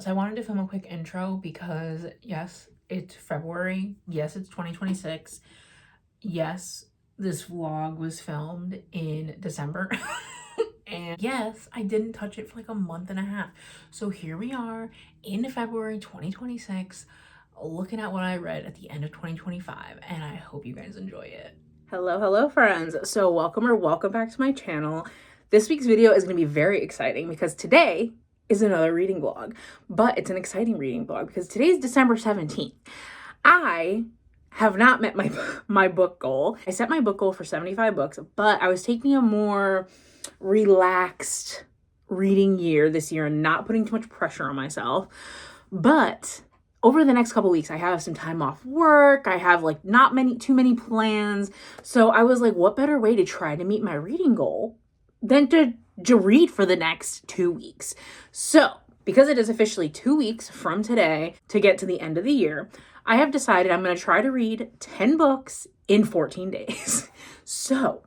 So I wanted to film a quick intro because yes, it's February. Yes, it's 2026. Yes, this vlog was filmed in December. And yes, I didn't touch it for like a month and a half. So here we are in February 2026, looking at what I read at the end of 2025, and I hope you guys enjoy it. Hello friends. So welcome back to my channel. This week's video is going to be very exciting because today is another reading vlog, but it's an exciting reading vlog because today's December 17th. I have not met my book goal. I set my book goal for 75 books, but I was taking a more relaxed reading year this year and not putting too much pressure on myself. But over the next couple weeks, I have some time off work. I have like not too many plans. So I was like, what better way to try to meet my reading goal than to read for the next 2 weeks? So because it is officially 2 weeks from today to get to the end of the year, I have decided I'm going to try to read 10 books in 14 days. So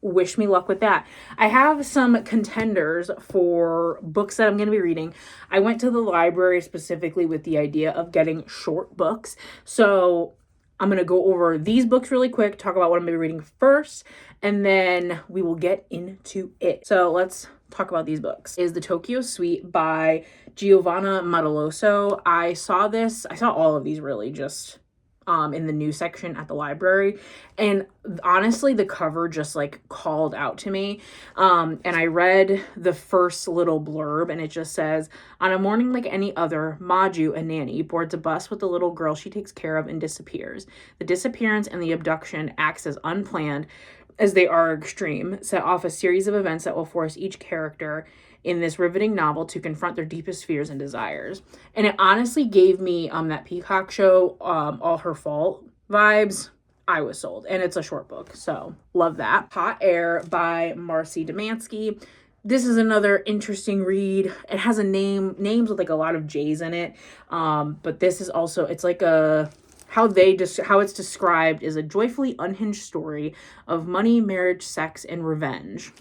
wish me luck with that. I have some contenders for books that I'm going to be reading. I went to the library specifically with the idea of getting short books. So I'm going to go over these books really quick, talk about what I'm going to be reading first, and then we will get into it. So let's talk about these books. Is The Tokyo Suite by Giovanna Madaloso. I saw all of these really just in the news section at the library, and honestly the cover just like called out to me, and I read the first little blurb, and it just says, on a morning like any other, Maju, a nanny, boards a bus with the little girl she takes care of and disappears. The disappearance and the abduction acts as unplanned as they are extreme, set off a series of events that will force each character in this riveting novel to confront their deepest fears and desires. And it honestly gave me that Peacock show, All Her Fault vibes. I was sold. And it's a short book, so love that. Hot Air by Marcy Demansky. This is another interesting read. It has names with like a lot of J's in it. But this is also, it's like how it's described is a joyfully unhinged story of money, marriage, sex, and revenge.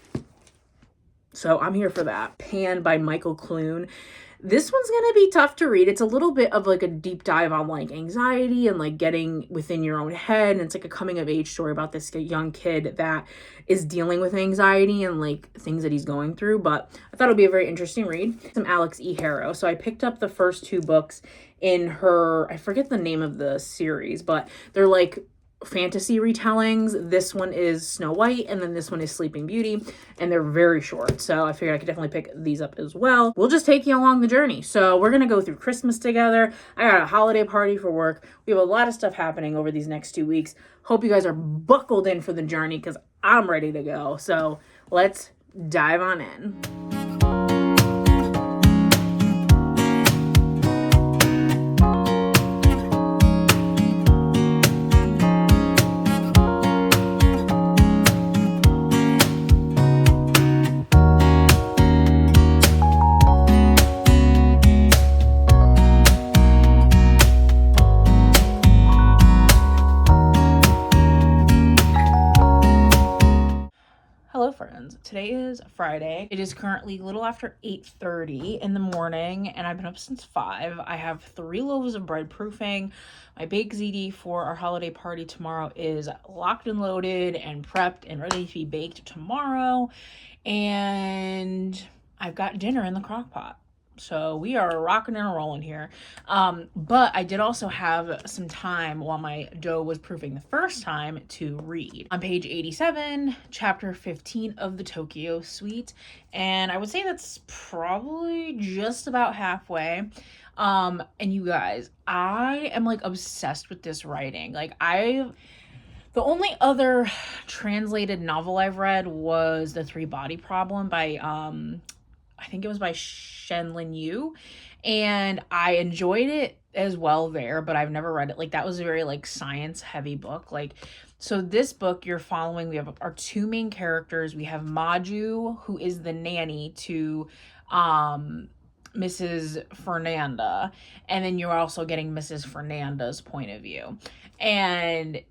So I'm here for that. Pan by Michael Clune. This one's going to be tough to read. It's a little bit of like a deep dive on like anxiety and like getting within your own head. And it's like a coming of age story about this young kid that is dealing with anxiety and like things that he's going through. But I thought it would be a very interesting read. Some Alex E. Harrow. So I picked up the first two books in her, I forget the name of the series, but they're like fantasy retellings. This one is Snow White, and then this one is Sleeping Beauty, and they're very short, so I figured I could definitely pick these up as well. We'll just take you along the journey. So we're gonna go through Christmas together. I got a holiday party for work. We have a lot of stuff happening over these next 2 weeks. Hope you guys are buckled in for the journey because I'm ready to go. So let's dive on in. Hello friends, today is Friday. It is currently a little after 8:30 in the morning and I've been up since 5. I have 3 loaves of bread proofing. My baked ziti for our holiday party tomorrow is locked and loaded and prepped and ready to be baked tomorrow. And I've got dinner in the crock pot. So we are rocking and rolling here. But I did also have some time while my dough was proofing the first time to read. On page 87, chapter 15 of The Tokyo Suite. And I would say that's probably just about halfway. And you guys, I am like obsessed with this writing. Like the only other translated novel I've read was The Three Body Problem by, I think it was by Shenlin Yu, and I enjoyed it as well there, but I've never read it. Like that was a very like science heavy book. Like, so this book you're following, we have our 2 main characters. We have Maju, who is the nanny to Mrs. Fernanda, and then you're also getting Mrs. Fernanda's point of view. And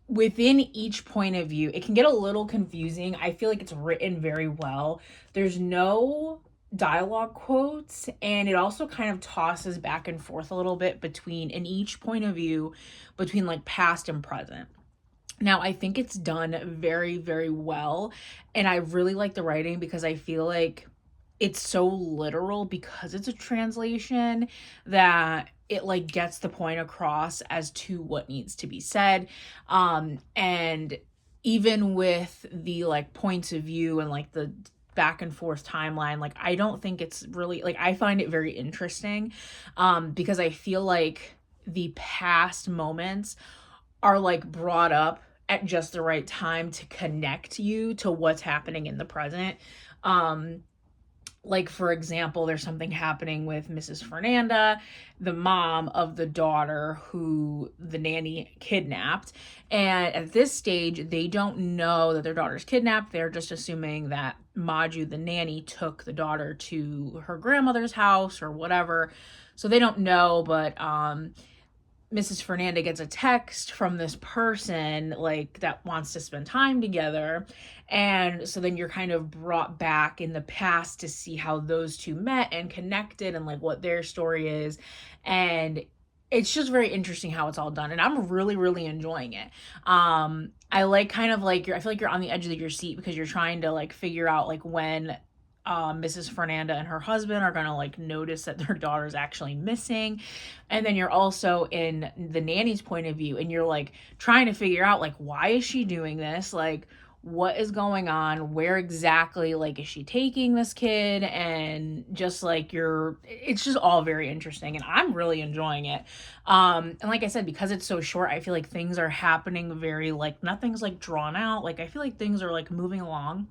within each point of view, it can get a little confusing. I feel like it's written very well. There's no dialogue quotes, and it also kind of tosses back and forth a little bit between, in each point of view, between like past and present. Now, I think it's done very, very well, and I really like the writing because I feel like it's so literal because it's a translation that it like gets the point across as to what needs to be said. And even with the like points of view and like the back and forth timeline, like I don't think it's really like, I find it very interesting because I feel like the past moments are like brought up at just the right time to connect you to what's happening in the present. Um, like for example, there's something happening with Mrs. Fernanda, the mom of the daughter who the nanny kidnapped. And at this stage, they don't know that their daughter's kidnapped. They're just assuming that Maju, the nanny, took the daughter to her grandmother's house or whatever. So they don't know, but Mrs. Fernanda gets a text from this person like that wants to spend time together. And so then you're kind of brought back in the past to see how those two met and connected and like what their story is. And it's just very interesting how it's all done. And I'm really, really enjoying it. I like kind of like I feel like you're on the edge of your seat because you're trying to like figure out like when Mrs. Fernanda and her husband are gonna like notice that their daughter's actually missing. And then you're also in the nanny's point of view and you're like trying to figure out like why is she doing this? Like what is going on? Where exactly like is she taking this kid? And just like it's just all very interesting and I'm really enjoying it. And like I said, because it's so short, I feel like things are happening very like nothing's like drawn out. Like I feel like things are like moving along.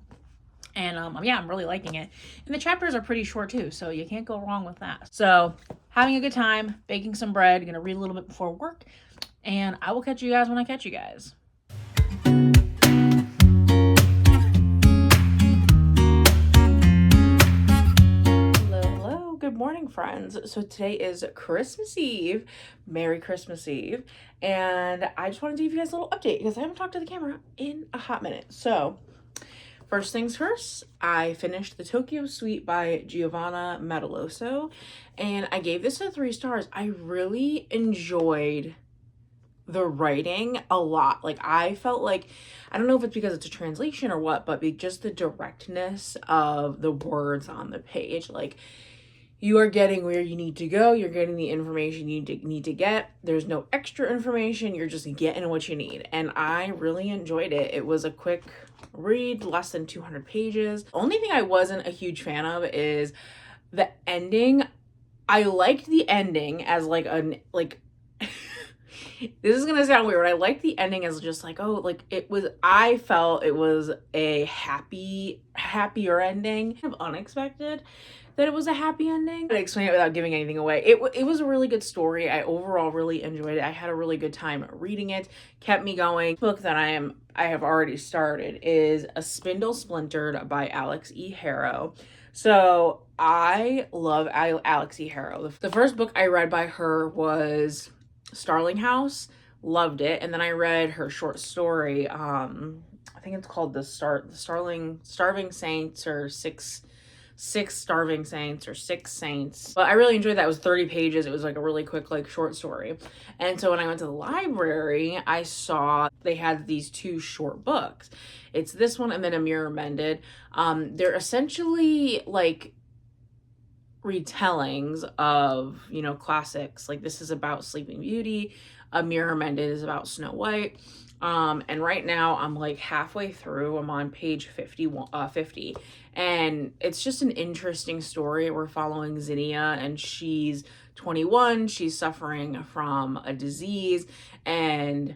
And yeah, I'm really liking it. And the chapters are pretty short too, so you can't go wrong with that. So, having a good time, baking some bread, gonna read a little bit before work, and I will catch you guys when I catch you guys. Hello, hello. Good morning, friends. So today is Christmas Eve. Merry Christmas Eve. And I just wanted to give you guys a little update because I haven't talked to the camera in a hot minute. So, first things first, I finished The Tokyo Suite by Giovanna Mataloso, and I gave this a 3 stars. I really enjoyed the writing a lot. Like I felt like, I don't know if it's because it's a translation or what, but just the directness of the words on the page. Like you are getting where you need to go. You're getting the information you need to get. There's no extra information. You're just getting what you need. And I really enjoyed it. It was a quick read, less than 200 pages. Only thing I wasn't a huge fan of is the ending. I liked the ending as like this is gonna sound weird. I liked the ending as just like, oh, like it was, I felt it was a happier ending. Kind of unexpected that it was a happy ending. I'd explain it without giving anything away. It was a really good story. I overall really enjoyed it. I had a really good time reading it. Kept me going. The book that I have already started is A Spindle Splintered by Alex E. Harrow. So I love Alex E. Harrow. The first book I read by her was Starling House. Loved it. And then I read her short story. I think it's called the Starving Saints or Six Starving Saints or Six Saints. But I really enjoyed that. It was 30 pages. It was like a really quick like short story. And so when I went to the library, I saw they had these 2 short books. It's this one and then A Mirror Mended. They're essentially like retellings of, you know, classics. Like this is about Sleeping Beauty. A Mirror Mended is about Snow White. And right now I'm like halfway through. I'm on page 50, and it's just an interesting story. We're following Zinnia, and she's 21. She's suffering from a disease, and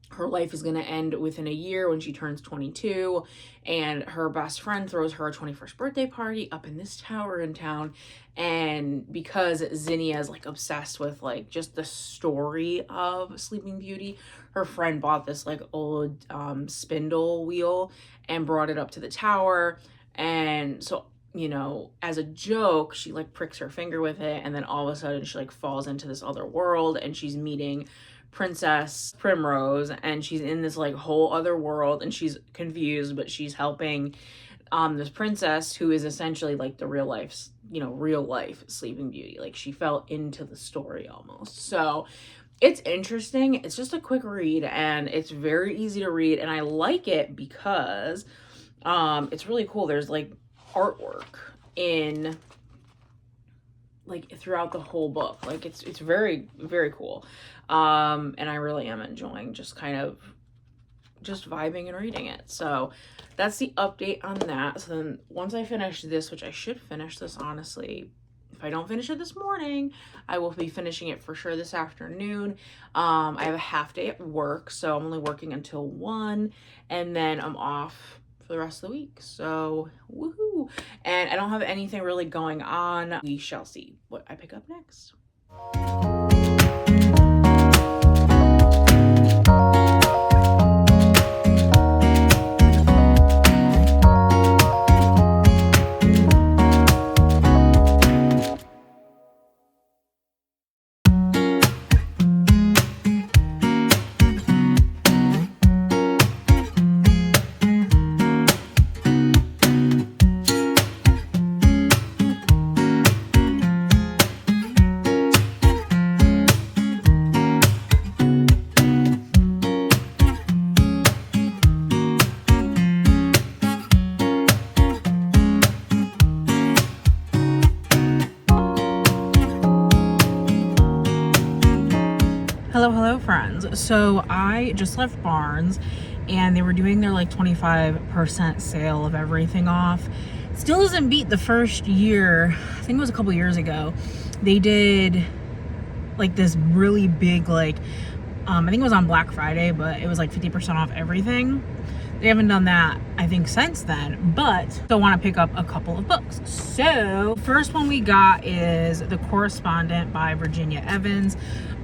her life is going to end within a year when she turns 22, and her best friend throws her a 21st birthday party up in this tower in town. And because Zinnia is like obsessed with like just the story of Sleeping Beauty, her friend bought this like old spindle wheel and brought it up to the tower. And so, you know, as a joke, she like pricks her finger with it, and then all of a sudden she like falls into this other world, and she's meeting Princess Primrose, and she's in this like whole other world, and she's confused, but she's helping this princess who is essentially like the real life, real life Sleeping Beauty. Like she fell into the story almost. So it's interesting. It's just a quick read and it's very easy to read. And I like it because it's really cool. There's like artwork in like throughout the whole book. Like it's very, very cool. And I really am enjoying just kind of just vibing and reading it. So that's the update on that. So then once I finish this, which I should finish this honestly, if I don't finish it this morning, I will be finishing it for sure this afternoon. I have a half day at work, so I'm only working until 1, and then I'm off for the rest of the week. So woohoo. And I don't have anything really going on. We shall see what I pick up next. Hello friends. So I just left Barnes and they were doing their like 25% sale of everything off. Still doesn't beat the first year. I think it was a couple years ago. They did like this really big like I think it was on Black Friday, but it was like 50% off everything. They haven't done that, I think, since then, but still want to pick up a couple of books. So first one we got is The Correspondent by Virginia Evans.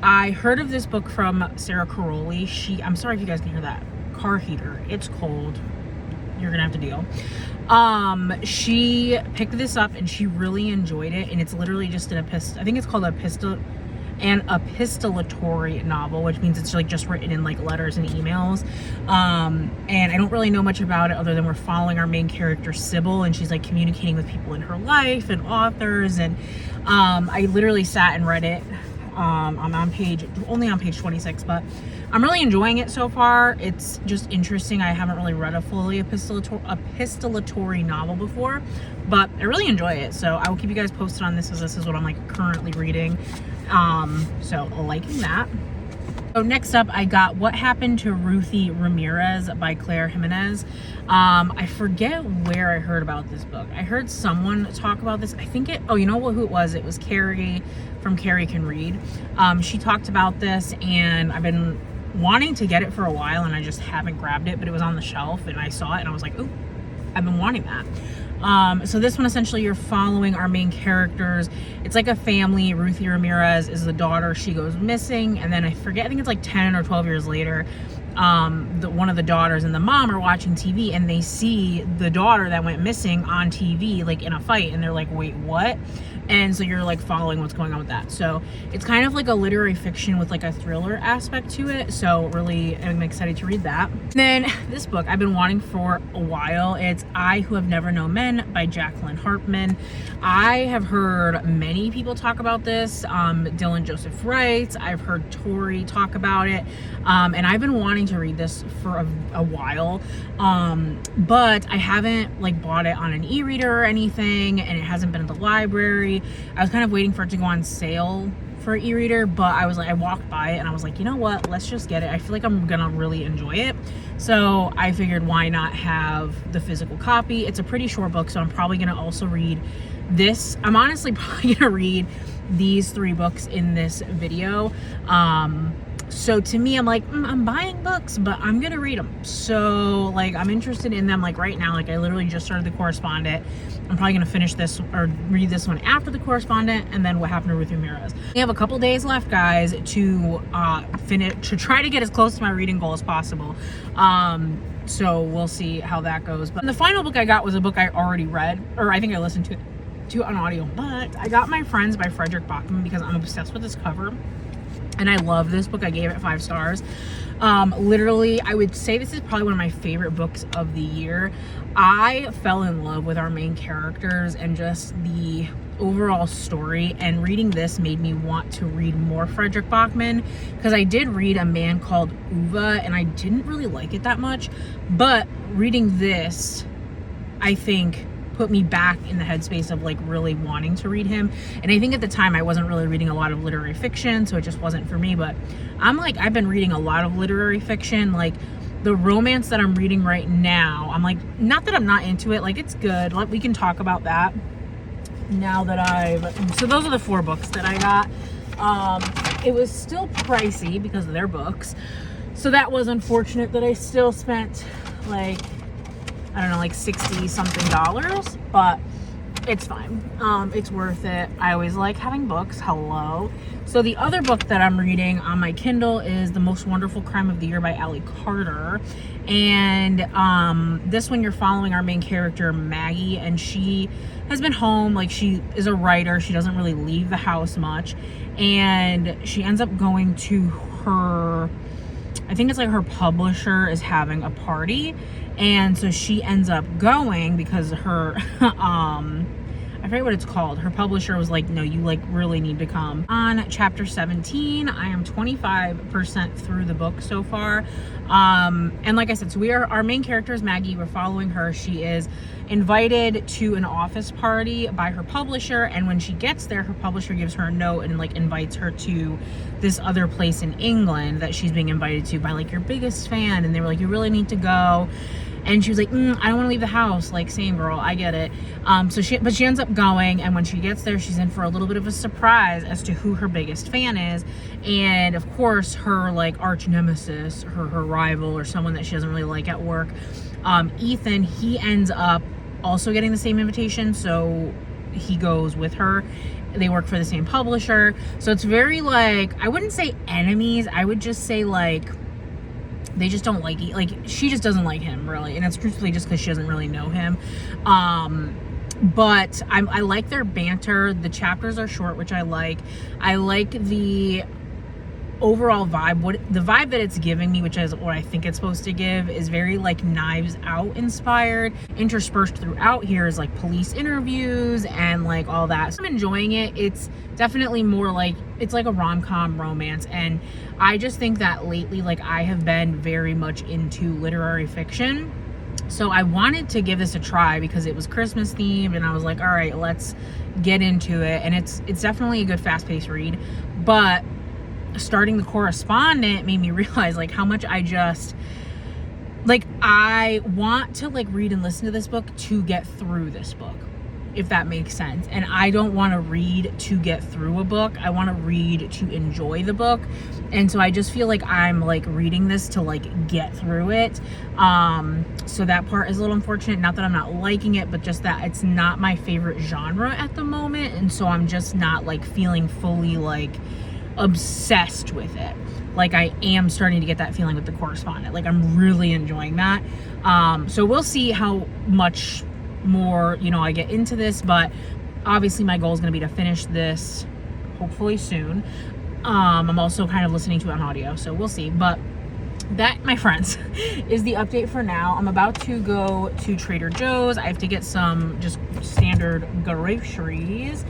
I heard of this book from Sarah Caroli. I'm sorry if you guys can hear that car heater. It's cold. You're gonna have to deal. She picked this up and she really enjoyed it, and it's literally just an I think it's called an epistolatory novel, which means it's like just written in like letters and emails. And I don't really know much about it other than we're following our main character Sybil, and she's like communicating with people in her life and authors. And I literally sat and read it. I'm only on page 26, but I'm really enjoying it so far. It's just interesting. I haven't really read a fully epistolatory novel before, but I really enjoy it. So I will keep you guys posted on this, as this is what I'm like currently reading. So liking that. So next up, I got What Happened to Ruthie Ramirez by Claire Jimenez. I forget where I heard about this book. I heard someone talk about this. I think you know who it was? It was Carrie from Carrie Can Read. She talked about this, and I've been wanting to get it for a while, and I just haven't grabbed it, but it was on the shelf, and I saw it, and I was like, ooh, I've been wanting that. So this one, essentially, you're following our main characters. It's like a family. Ruthie Ramirez is the daughter. She goes missing, and then I think it's like 10 or 12 years later, one of the daughters and the mom are watching TV, and they see the daughter that went missing on TV, like in a fight, and they're like, wait, what? And so you're like following what's going on with that. So it's kind of like a literary fiction with like a thriller aspect to it. So really, I'm excited to read that. And then this book I've been wanting for a while. It's I Who Have Never Known Men by Jacqueline Hartman. I have heard many people talk about this. Dylan Joseph writes. I've heard Tori talk about it. And I've been wanting to read this for a while. But I haven't like bought it on an e-reader or anything, and it hasn't been at the library. I was kind of waiting for it to go on sale for e-reader, but I walked by it and I was like, you know what, let's just get it. I feel like I'm gonna really enjoy it. So I figured, why not have the physical copy? It's a pretty short book, so I'm probably gonna also read this. I'm honestly probably gonna read these 3 books in this video. So to me, I'm like, I'm buying books, but I'm gonna read them. So like, I'm interested in them like right now. Like I literally just started The Correspondent. I'm probably gonna finish this or read this one after The Correspondent, and then What Happened to Ruthie Ramirez. We have a couple days left, guys, to try to get as close to my reading goal as possible. So we'll see how that goes. But the final book I got was a book I already read, or I think I listened to on audio. But I got My Friends by Frederick Bachman because I'm obsessed with this cover. and I love this book. I gave it 5 stars. Literally, I would say this is probably one of my favorite books of the year. I fell in love with our main characters and just the overall story, and reading this made me want to read more Frederick Bachman, because I did read A Man Called Uva and I didn't really like it that much, but reading this, I think, put me back in the headspace of like really wanting to read him. And I think at the time I wasn't really reading a lot of literary fiction, so it just wasn't for me. But I've been reading a lot of literary fiction. Like the romance that I'm reading right now, I'm like, not that I'm not into it, like it's good, we can talk about that now that so those are the 4 books that I got. It was still pricey because of their books, so that was unfortunate that I still spent like, I don't know, like $60 something, but it's fine. It's worth it. I always like having books. Hello. So the other book that I'm reading on my Kindle is The Most Wonderful Crime of the Year by Allie Carter. And this one, you're following our main character, Maggie, and she has been home. Like, she is a writer. She doesn't really leave the house much. And she ends up going to her, I think it's like her publisher is having a party. And so she ends up going because her, I forget what it's called. Her publisher was like, no, you like really need to come. On chapter 17, I am 25% through the book so far. And like I said, so our main character is Maggie. We're following her. She is invited to an office party by her publisher. And when she gets there, her publisher gives her a note and like invites her to this other place in England that she's being invited to by like your biggest fan. And they were like, you really need to go. And she was like, I don't want to leave the house. Like, same girl, I get it. But she ends up going, and when she gets there, she's in for a little bit of a surprise as to who her biggest fan is. And of course, her like arch nemesis, her rival, or someone that she doesn't really like at work, Ethan, he ends up also getting the same invitation, so he goes with her. They work for the same publisher. So it's very like, I wouldn't say enemies, I would just say like, they just don't like it. Like, she just doesn't like him, really. And it's truthfully just because she doesn't really know him. But I like their banter. The chapters are short, which I like. I like the overall vibe. The vibe that it's giving me, which is what I think it's supposed to give, is very like Knives Out inspired. Interspersed throughout here is like police interviews and like all that. So I'm enjoying it. It's definitely more like, it's like a rom-com romance. And I just think that lately, like, I have been very much into literary fiction. So I wanted to give this a try because it was Christmas themed, and I was like, all right, let's get into it. And it's definitely a good fast-paced read. But starting The Correspondent made me realize like how much I want to like read and listen to this book to get through this book, if that makes sense. And I don't want to read to get through a book. I want to read to enjoy the book. And so I just feel like I'm like reading this to like get through it. So that part is a little unfortunate. Not that I'm not liking it, but just that it's not my favorite genre at the moment. And so I'm just not like feeling fully like obsessed with it. Like I am starting to get that feeling with The Correspondent. Like I'm really enjoying that. So we'll see how much more, I get into this, but obviously my goal is going to be to finish this hopefully soon. I'm also kind of listening to it on audio, so we'll see. But that, my friends, is the update for now. I'm about to go to Trader Joe's. I have to get some just standard groceries.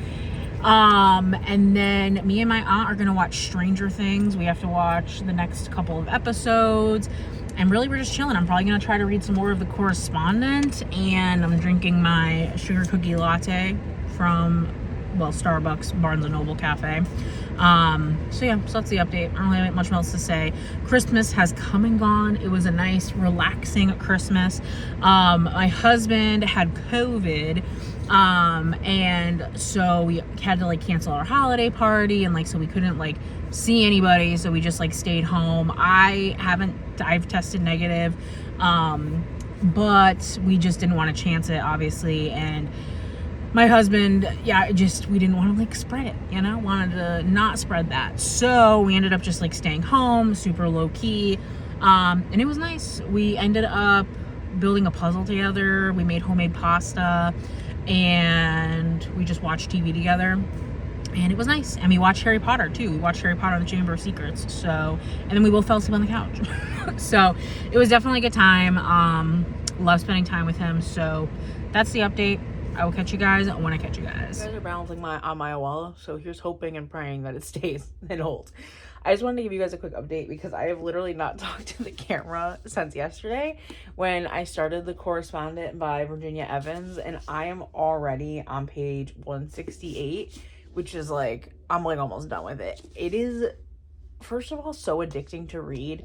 And then me and my aunt are gonna watch Stranger Things. We have to watch the next couple of episodes, and really we're just chilling. I'm probably gonna try to read some more of The Correspondent, and I'm drinking my sugar cookie latte from Starbucks, Barnes & Noble Cafe. So that's the update. I don't really have much else to say. Christmas has come and gone. It was a nice relaxing Christmas. My husband had COVID, and so we had to like cancel our holiday party, and like so we couldn't like see anybody, so we just like stayed home. I've tested negative, but we just didn't want to chance it, obviously. And my husband, we didn't want to like spread it, wanted to not spread that. So we ended up just like staying home, super low key. And it was nice. We ended up building a puzzle together. We made homemade pasta, and we just watched TV together. And it was nice. And we watched Harry Potter too. We watched Harry Potter and the Chamber of Secrets. So, and then we both fell asleep on the couch. So it was definitely a good time. Love spending time with him. So that's the update. I will catch you guys when I catch you guys. You guys are balancing on my awhile. So here's hoping and praying that it stays and holds. I just wanted to give you guys a quick update because I have literally not talked to the camera since yesterday when I started The Correspondent by Virginia Evans, and I am already on page 168, which is like, I'm like almost done with it. It is, first of all, so addicting to read.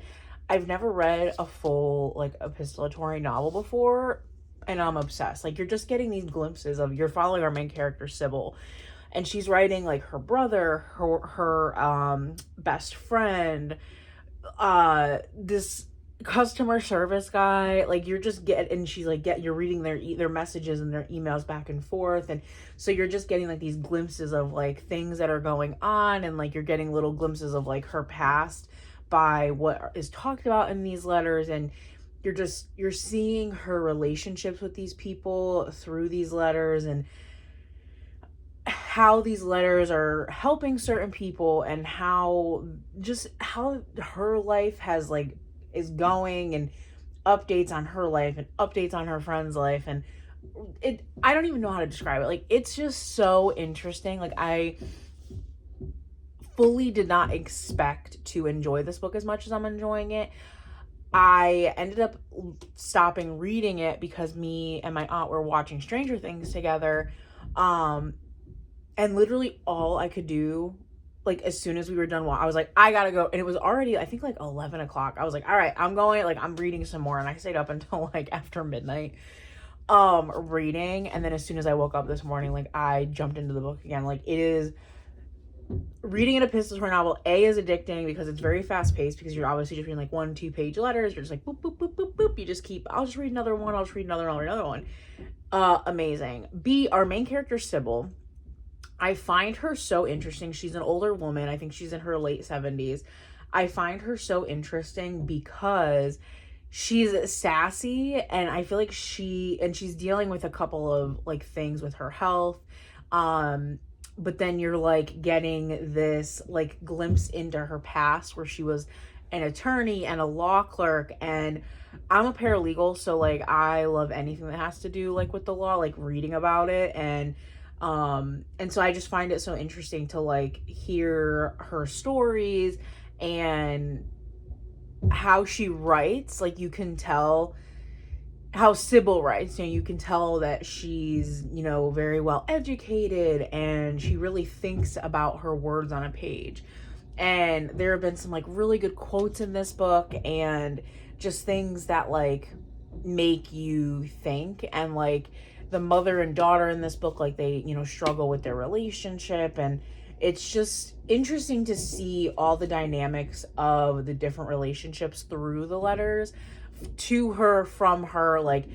I've never read a full like epistolatory novel before, and I'm obsessed. Like, you're just getting these glimpses of, you're following our main character Sybil, and she's writing like her brother, her best friend, this customer service guy. Like, you're just and she's like you're reading their messages and their emails back and forth, and so you're just getting like these glimpses of like things that are going on, and like you're getting little glimpses of like her past by what is talked about in these letters, and you're seeing her relationships with these people through these letters, and how these letters are helping certain people, and how her life is going, and updates on her life and updates on her friend's life. And I don't even know how to describe it. Like, it's just so interesting. Like, I fully did not expect to enjoy this book as much as I'm enjoying it. I ended up stopping reading it because me and my aunt were watching Stranger Things together. And literally all I could do, like, as soon as we were done, I was like, I gotta go. And it was already, I think, like 11 o'clock. I was like, all right, I'm going. Like, I'm reading some more. And I stayed up until like after midnight reading. And then as soon as I woke up this morning, like, I jumped into the book again. Like, it is, reading an epistolary novel, is addicting because it's very fast paced, because you're obviously just reading like 1-2 page letters. You're just like boop boop boop boop boop. You just keep, I'll just read another one, I'll just read another one. Amazing. Our main character Sybil, I find her so interesting. She's an older woman. I think she's in her late 70s. I find her so interesting because she's sassy, and I feel like she's dealing with a couple of like things with her health. But then you're like getting this like glimpse into her past where she was an attorney and a law clerk, and I'm a paralegal, so like I love anything that has to do like with the law, like reading about it. And so I just find it so interesting to like hear her stories and how she writes. Like, you can tell how Sybil writes, you can tell that she's, very well educated, and she really thinks about her words on a page. And there have been some like really good quotes in this book, and just things that like make you think. And like the mother and daughter in this book, like they, struggle with their relationship, and it's just interesting to see all the dynamics of the different relationships through the letters to her, from her. Like,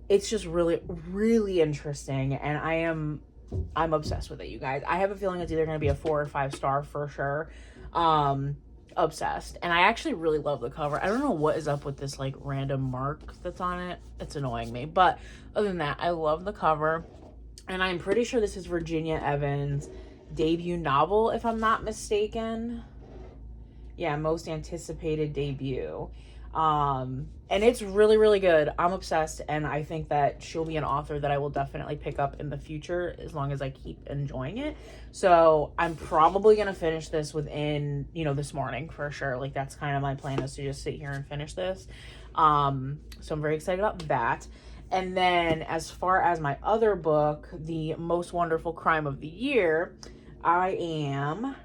it's just really, really interesting, and I'm obsessed with it, you guys. I have a feeling it's either going to be a 4 or 5 star for sure. Obsessed. And I actually really love the cover. I don't know what is up with this like random mark that's on it. It's annoying me, but other than that, I love the cover. And I'm pretty sure this is Virginia Evans' debut novel, if I'm not mistaken. Yeah, most anticipated debut. And it's really, really good. I'm obsessed, and I think that she'll be an author that I will definitely pick up in the future as long as I keep enjoying it. So I'm probably gonna finish this within, this morning for sure. Like, that's kind of my plan, is to just sit here and finish this. So I'm very excited about that. And then as far as my other book, The Most Wonderful Crime of the Year, I'm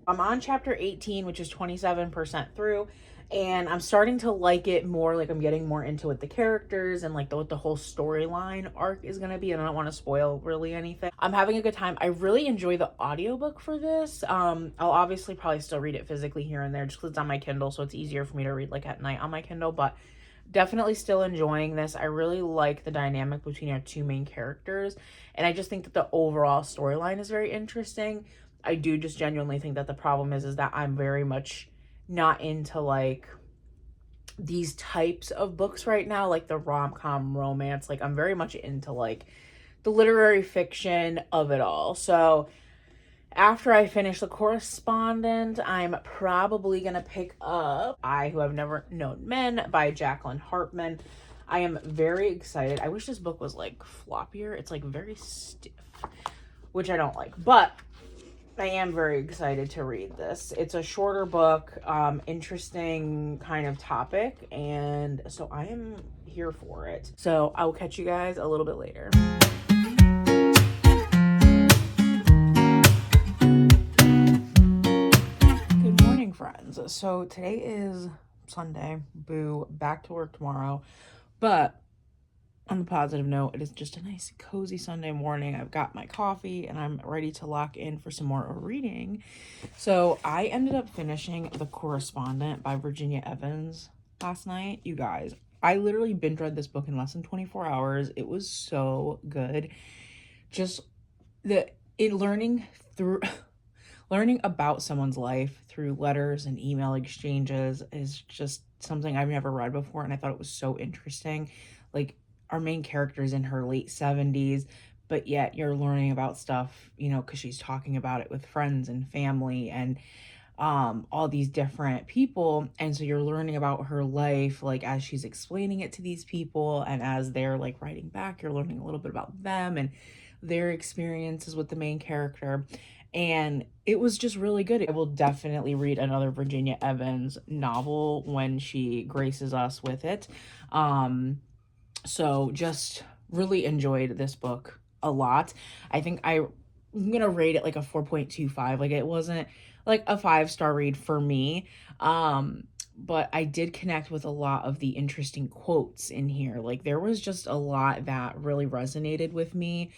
on chapter 18, which is 27% through. And I'm starting to like it more. Like, I'm getting more into what the characters and like what the whole storyline arc is going to be. And I don't want to spoil really anything. I'm having a good time. I really enjoy the audiobook for this. I'll obviously probably still read it physically here and there just because it's on my Kindle. So it's easier for me to read like at night on my Kindle. But definitely still enjoying this. I really like the dynamic between our two main characters. And I just think that the overall storyline is very interesting. I do just genuinely think that the problem is that I'm very much not into like these types of books right now, like the rom-com romance. Like, I'm very much into like the literary fiction of it all. So After I finish The Correspondent, I'm probably going to pick up I Who Have Never Known Men by Jacqueline Hartman. I am very excited. I wish this book was like floppier. It's like very stiff, which I don't like, but I am very excited to read this. It's a shorter book, interesting kind of topic, and so I am here for it. So I will catch you guys a little bit later. Good morning, friends. So today is Sunday. Boo, back to work tomorrow. But on the positive note, it is just a nice, cozy Sunday morning. I've got my coffee and I'm ready to lock in for some more reading. So I ended up finishing The Correspondent by Virginia Evans last night. You guys, I literally binge read this book in less than 24 hours. It was so good. Just learning about someone's life through letters and email exchanges is just something I've never read before, and I thought it was so interesting. Like, our main character is in her late 70s, but yet you're learning about stuff, you know, because she's talking about it with friends and family and all these different people. And so you're learning about her life, like as she's explaining it to these people, and as they're like writing back, you're learning a little bit about them and their experiences with the main character. And it was just really good. I will definitely read another Virginia Evans novel when she graces us with it. So just really enjoyed this book a lot. I think I'm gonna rate it like a 4.25. Like, it wasn't like a 5-star read for me. But I did connect with a lot of the interesting quotes in here. Like, there was just a lot that really resonated with me.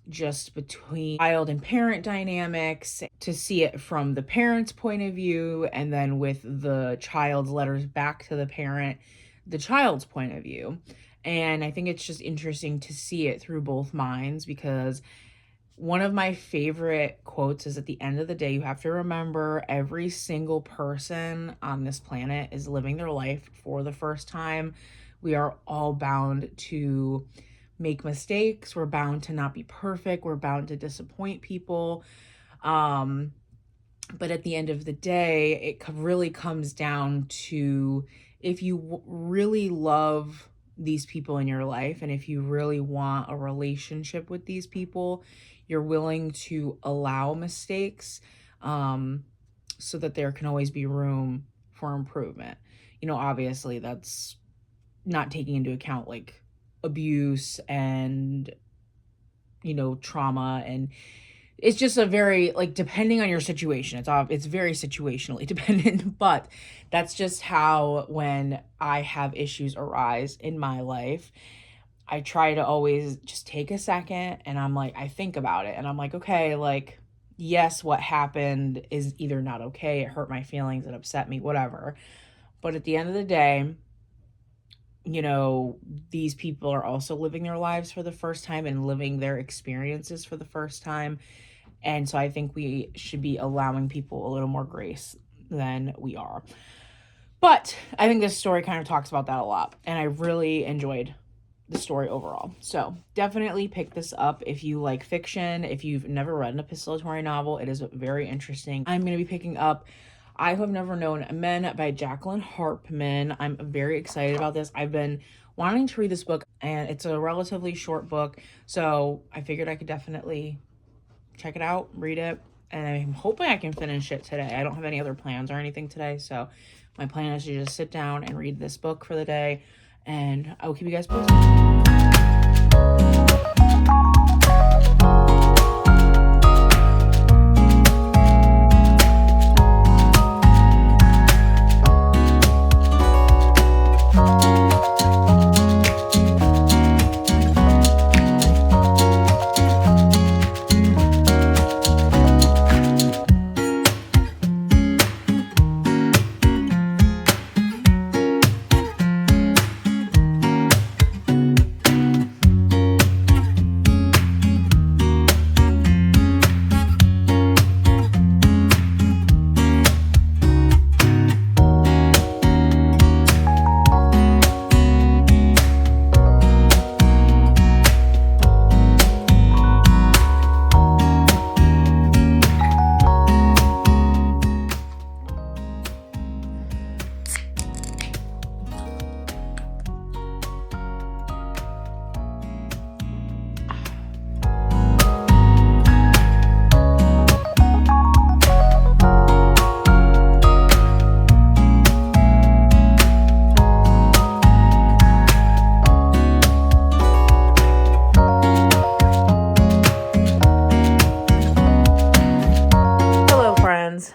Just between child and parent dynamics, to see it from the parent's point of view, and then with the child's letters back to the parent, the child's point of view. And I think it's just interesting to see it through both minds, because one of my favorite quotes is, at the end of the day, you have to remember every single person on this planet is living their life for the first time. We are all bound to make mistakes. We're bound to not be perfect. We're bound to disappoint people. But at the end of the day, it really comes down to, if you really love these people in your life, and if you really want a relationship with these people, you're willing to allow mistakes, so that there can always be room for improvement. You know, obviously that's not taking into account like abuse and, you know, trauma, and it's just a very, like, depending on your situation, it's very situationally dependent. But that's just how, when I have issues arise in my life, I try to always just take a second, and I'm like, I think about it, and I'm like, okay, like, yes, what happened is either not okay, it hurt my feelings, it upset me, whatever. But at the end of the day, you know, these people are also living their lives for the first time and living their experiences for the first time. And so I think we should be allowing people a little more grace than we are. But I think this story kind of talks about that a lot, and I really enjoyed the story overall. So definitely pick this up if you like fiction. If you've never read an epistolatory novel, it is very interesting. I'm going to be picking up I Who Have Never Known Men by Jacqueline Hartman. I'm very excited about this. I've been wanting to read this book, and it's a relatively short book, so I figured I could definitely check it out, read it, and I'm hoping I can finish it today. I don't have any other plans or anything today, so my plan is to just sit down and read this book for the day, and I will keep you guys posted.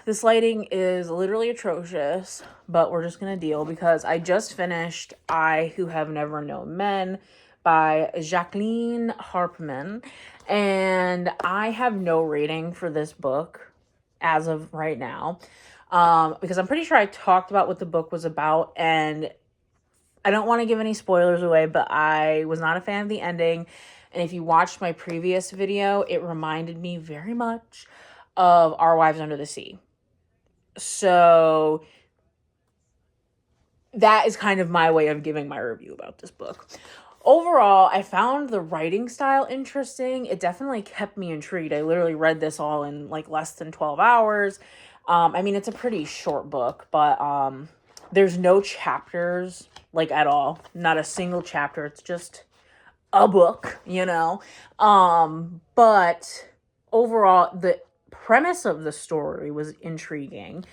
This lighting is literally atrocious, but we're just gonna deal because I just finished I Who Have Never Known Men by Jacqueline Harpman, and I have no rating for this book as of right now, because I'm pretty sure I talked about what the book was about, and I don't want to give any spoilers away, but I was not a fan of the ending. And if you watched my previous video, it reminded me very much of Our Wives Under the Sea. So that is kind of my way of giving my review about this book. Overall, I found the writing style interesting. It definitely kept me intrigued. I literally read this all in like less than 12 hours. I mean, it's a pretty short book, but there's no chapters like at all. Not a single chapter. It's just a book, you know. But overall, the premise of the story was intriguing.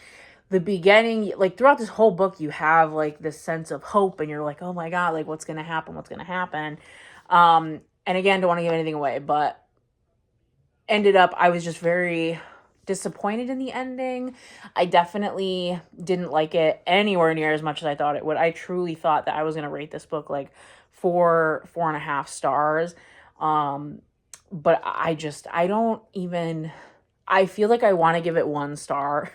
The beginning, like throughout this whole book, you have like this sense of hope, and you're like, oh my god, like what's gonna happen, and again, don't want to give anything away, but ended up I was just very disappointed in the ending. I definitely didn't like it anywhere near as much as I thought it would. I truly thought that I was gonna rate this book like 4.5 stars, but I don't even, I feel like I want to give it 1 star.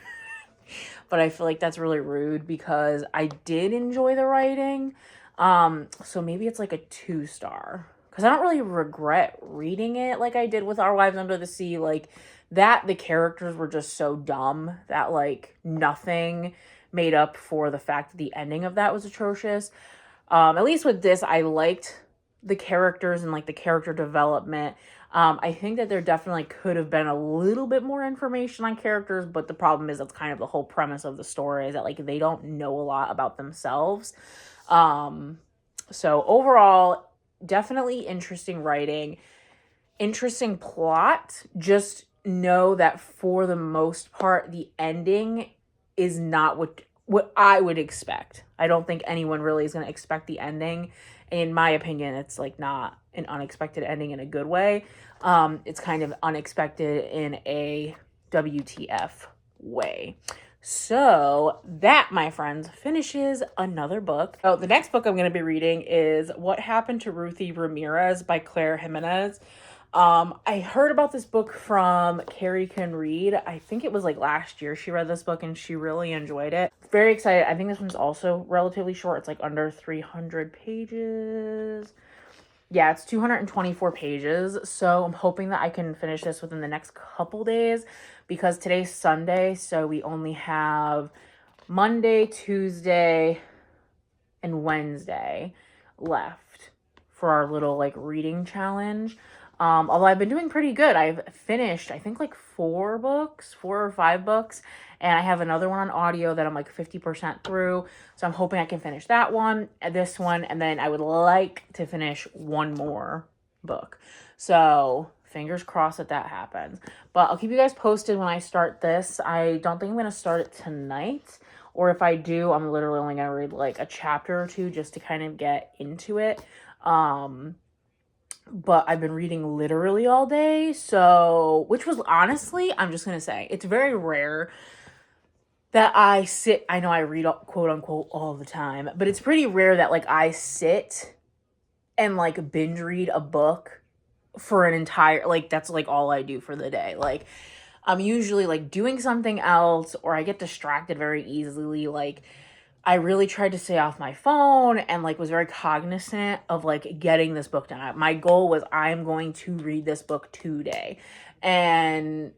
But I feel like that's really rude because I did enjoy the writing. So maybe it's like a 2 star. Because I don't really regret reading it like I did with Our Wives Under the Sea. Like, that, the characters were just so dumb that, like, nothing made up for the fact that the ending of that was atrocious. At least with this, I liked the characters and, like, the character development. I think that there definitely could have been a little bit more information on characters, but the problem is that's kind of the whole premise of the story, is that like they don't know a lot about themselves. So overall, definitely interesting writing, interesting plot. Just know that for the most part, the ending is not what I would expect. I don't think anyone really is going to expect the ending. In my opinion, it's like not an unexpected ending in a good way. It's kind of unexpected in a WTF way. So that, my friends, finishes another book. Oh, the next book I'm going to be reading is What Happened to Ruthie Ramirez by Claire Jimenez. I heard about this book from Carrie Can Read. I think it was like last year she read this book and she really enjoyed it. Very excited. I think this one's also relatively short. It's like under 300 pages. Yeah, it's 224 pages. So I'm hoping that I can finish this within the next couple days because today's Sunday. So we only have Monday, Tuesday, and Wednesday left for our little like reading challenge. Although I've been doing pretty good. I've finished, I think, like 4 or 5 books, and I have another one on audio that I'm like 50% through. So I'm hoping I can finish that one, this one, and then I would like to finish one more book. So fingers crossed that happens. But I'll keep you guys posted when I start this. I don't think I'm going to start it tonight. Or if I do, I'm literally only going to read like a chapter or 2 just to kind of get into it. But I've been reading literally all day, so, which was honestly, I'm just gonna say, it's very rare that I know I read quote unquote all the time, but it's pretty rare that like I sit and like binge read a book for an entire, like that's like all I do for the day. Like I'm usually like doing something else, or I get distracted very easily. Like I really tried to stay off my phone and like was very cognizant of like getting this book done. My goal was I'm going to read this book today. And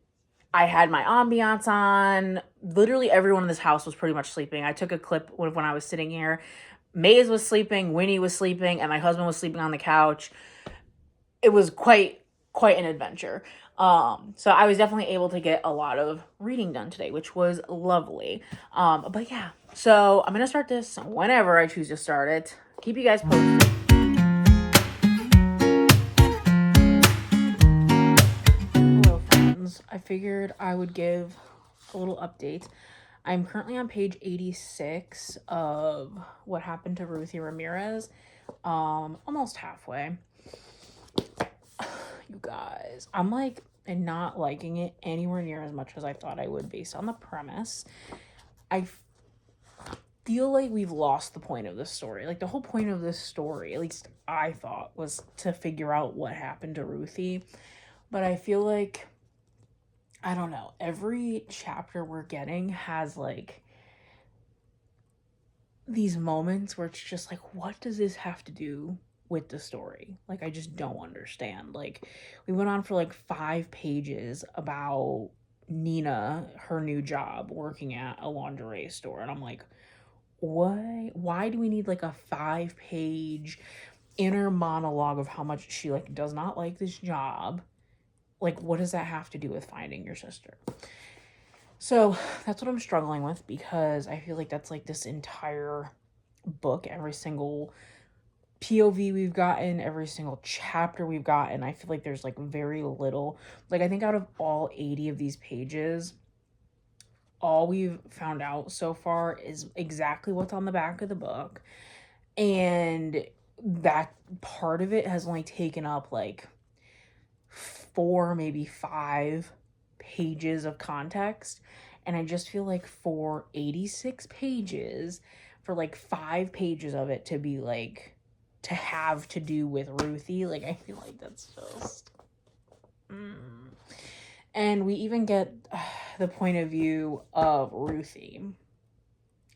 I had my ambiance on. Literally everyone in this house was pretty much sleeping. I took a clip when I was sitting here. Maze was sleeping, Winnie was sleeping, and my husband was sleeping on the couch. It was quite an adventure. So I was definitely able to get a lot of reading done today, which was lovely. But yeah, so I'm gonna start this whenever I choose to start it. Keep you guys posted. Hello friends, I figured I would give a little update. I'm currently on page 86 of What Happened to Ruthie Ramirez. Almost halfway. You guys, I'm like and not liking it anywhere near as much as I thought I would based on the premise. I feel like we've lost the point of this story. Like, the whole point of this story, at least I thought, was to figure out what happened to Ruthie. But I feel like, I don't know, every chapter we're getting has like these moments where it's just like, what does this have to do with the story? Like, I just don't understand. Like, we went on for like 5 pages about Nina, her new job working at a lingerie store, and I'm like, why do we need like a 5-page inner monologue of how much she like does not like this job? Like, what does that have to do with finding your sister? So that's what I'm struggling with, because I feel like that's like this entire book, every single POV we've gotten, every single chapter we've gotten. I feel like there's like very little. Like, I think out of all 80 of these pages, all we've found out so far is exactly what's on the back of the book. And that part of it has only taken up like 4, maybe 5 pages of context. And I just feel like for 86 pages, for like 5 pages of it to be like, to have to do with Ruthie, like, I feel like that's just. And we even get the point of view of Ruthie.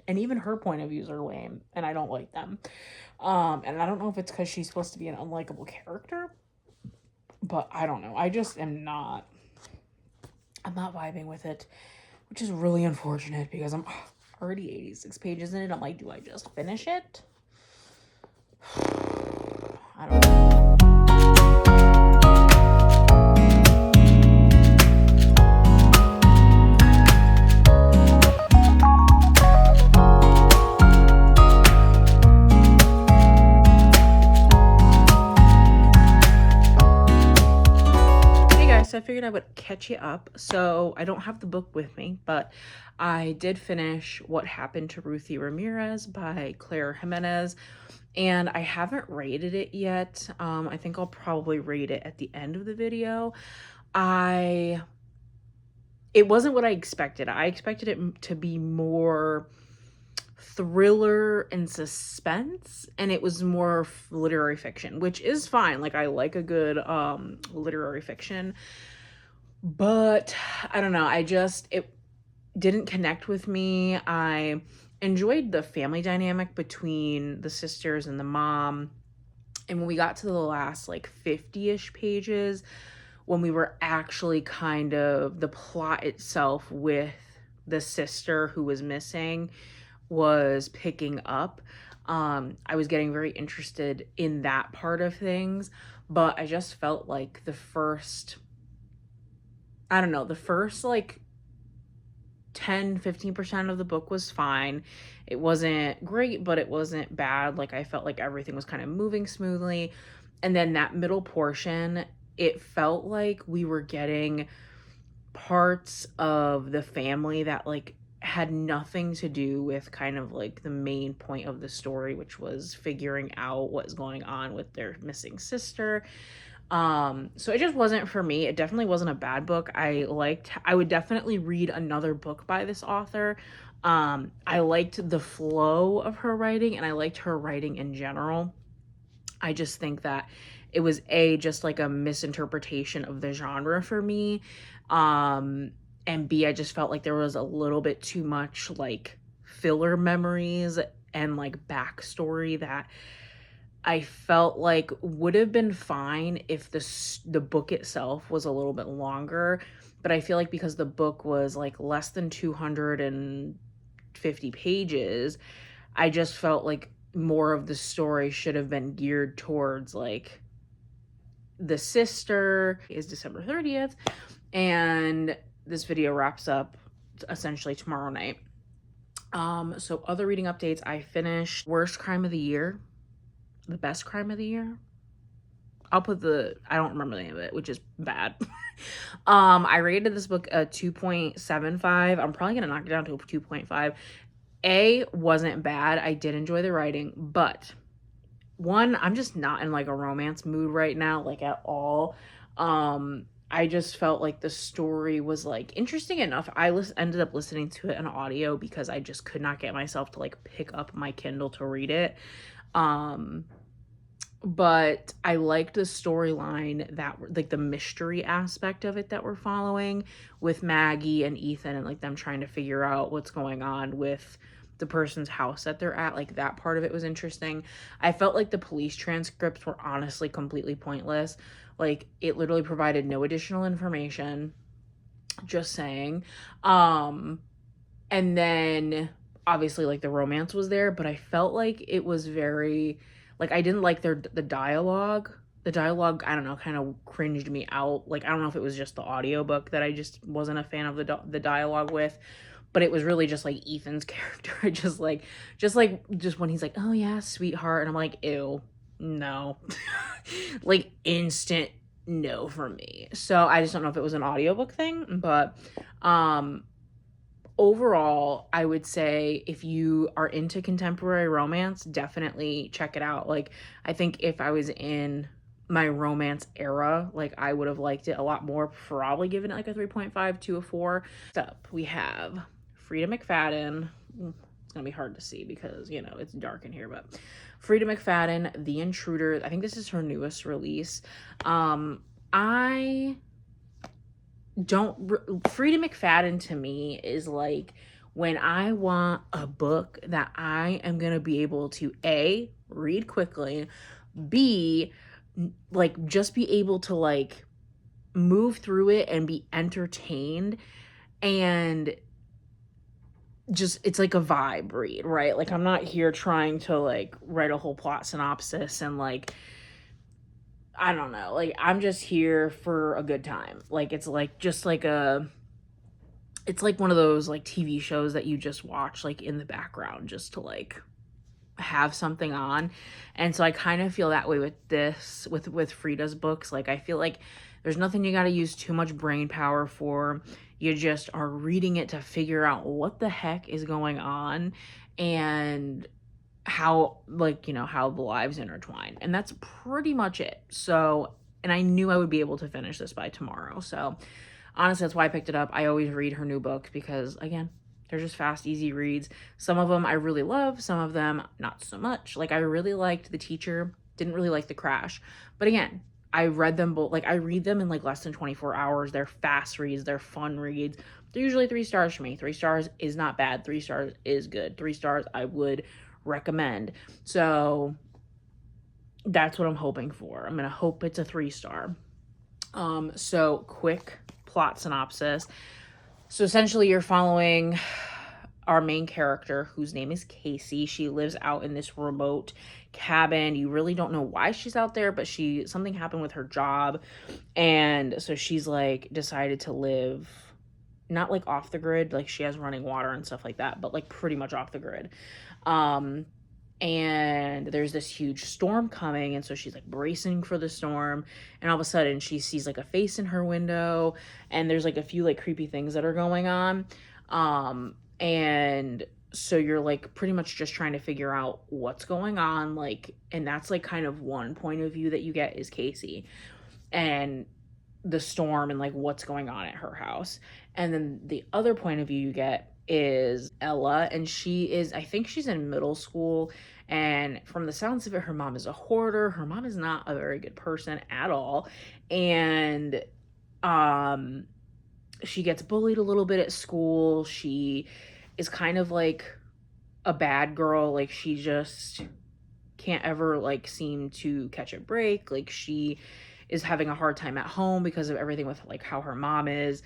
And even her point of views are lame, and I don't like them. And I don't know if it's because she's supposed to be an unlikable character, but I don't know. I just am not. I'm not vibing with it, which is really unfortunate, because I'm already 86 pages in it. I'm like, do I just finish it? I don't know. I figured I would catch you up. So I don't have the book with me, but I did finish What Happened to Ruthie Ramirez by Claire Jimenez, and I haven't rated it yet. I think I'll probably rate it at the end of the video. It wasn't what I expected. I expected it to be more thriller and suspense, and it was more literary fiction, which is fine. Like, I like a good literary fiction, but I don't know, it didn't connect with me. I enjoyed the family dynamic between the sisters and the mom, and when we got to the last like 50-ish pages, when we were actually kind of, the plot itself with the sister who was missing was picking up, I was getting very interested in that part of things. But I just felt like the first like 10-15% of the book was fine. It wasn't great, but it wasn't bad. Like, I felt like everything was kind of moving smoothly. And then that middle portion, it felt like we were getting parts of the family that like had nothing to do with kind of like the main point of the story, which was figuring out what's going on with their missing sister. So it just wasn't for me. It definitely wasn't a bad book. I would definitely read another book by this author. I liked the flow of her writing, and I liked her writing in general. I just think that it was just like a misinterpretation of the genre for me. And B, I just felt like there was a little bit too much like filler memories and like backstory that I felt like would have been fine if the book itself was a little bit longer. But I feel like because the book was like less than 250 pages, I just felt like more of the story should have been geared towards like the sister. Is December 30th, and this video wraps up essentially tomorrow night. So other reading updates, I finished Worst Crime of the Year, The Best Crime of the Year. I don't remember the name of it, which is bad. I rated this book a 2.75. I'm probably gonna knock it down to a 2.5. A wasn't bad. I did enjoy the writing, but one, I'm just not in like a romance mood right now, like at all. I just felt like the story was like interesting enough. Ended up listening to it in audio because I just could not get myself to like pick up my Kindle to read it. Um, but I liked the storyline that like the mystery aspect of it that we're following with Maggie and Ethan, and like them trying to figure out what's going on with the person's house that they're at. Like that part of it was interesting. I felt like the police transcripts were honestly completely pointless. Like it literally provided no additional information. Just saying. Um and then obviously like the romance was there, but I felt like it was very like I didn't like the dialogue. The dialogue, I don't know, kind of cringed me out. Like I don't know if it was just the audiobook that I just wasn't a fan of the dialogue with, but it was really just like Ethan's character just when he's like, "Oh yeah, sweetheart." And I'm like, "Ew. No." Like instant no for me. So I just don't know if it was an audiobook thing, but um overall, I would say if you are into contemporary romance, definitely check it out. Like, I think if I was in my romance era, like, I would have liked it a lot more, probably given it like a 3.5 to a 4. Next up, we have Frida McFadden. It's gonna be hard to see because, you know, it's dark in here, but Frida McFadden, The Intruder. I think this is her newest release. I don't Frida McFadden to me is like when I want a book that I am going to be able to A, read quickly, B, like just be able to like move through it and be entertained, and just it's like a vibe read, right? Like I'm not here trying to like write a whole plot synopsis and like I don't know. Like I'm just here for a good time. Like it's like just like it's like one of those like TV shows that you just watch like in the background just to like have something on. And so I kind of feel that way with this with Frida's books. Like I feel like there's nothing you got to use too much brain power for. You just are reading it to figure out what the heck is going on and how like, you know, how the lives intertwine. And that's pretty much it. So, and I knew I would be able to finish this by tomorrow. So, honestly, that's why I picked it up. I always read her new books because again, they're just fast, easy reads. Some of them I really love, some of them not so much. Like I really liked The Teacher, didn't really like The Crash. But again, I read them both, like I read them in like less than 24 hours. They're fast reads, they're fun reads. They're usually 3 stars for me. 3 stars is not bad. 3 stars is good. 3 stars I would recommend. So that's what I'm hoping for. I'm gonna hope it's a 3-star. So quick plot synopsis. So essentially you're following our main character, whose name is Casey. She lives out in this remote cabin. You really don't know why she's out there, but something happened with her job, and so she's like decided to live not like off the grid, like she has running water and stuff like that, but like pretty much off the grid. And there's this huge storm coming, and so she's like bracing for the storm, and all of a sudden she sees like a face in her window, and there's like a few like creepy things that are going on. And so you're like pretty much just trying to figure out what's going on, like, and that's like kind of one point of view that you get is Casey and the storm and like what's going on at her house. And then the other point of view you get is Ella, and I think she's in middle school, and from the sounds of it, her mom is a hoarder. Her mom is not a very good person at all, and she gets bullied a little bit at school. She is kind of like a bad girl. Like she just can't ever like seem to catch a break. Like she is having a hard time at home because of everything with like how her mom is.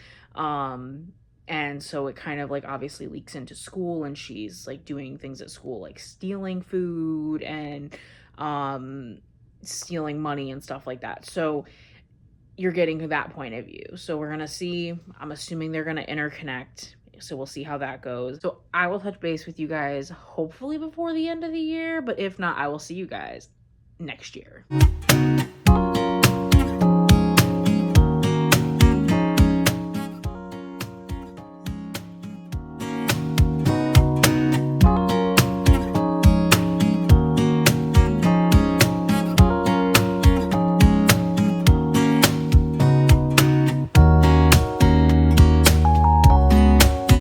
And so it kind of like obviously leaks into school, and she's like doing things at school like stealing food and stealing money and stuff like that. So you're getting to that point of view. So we're gonna see, I'm assuming they're gonna interconnect, so we'll see how that goes. So I will touch base with you guys hopefully before the end of the year, but if not, I will see you guys next year.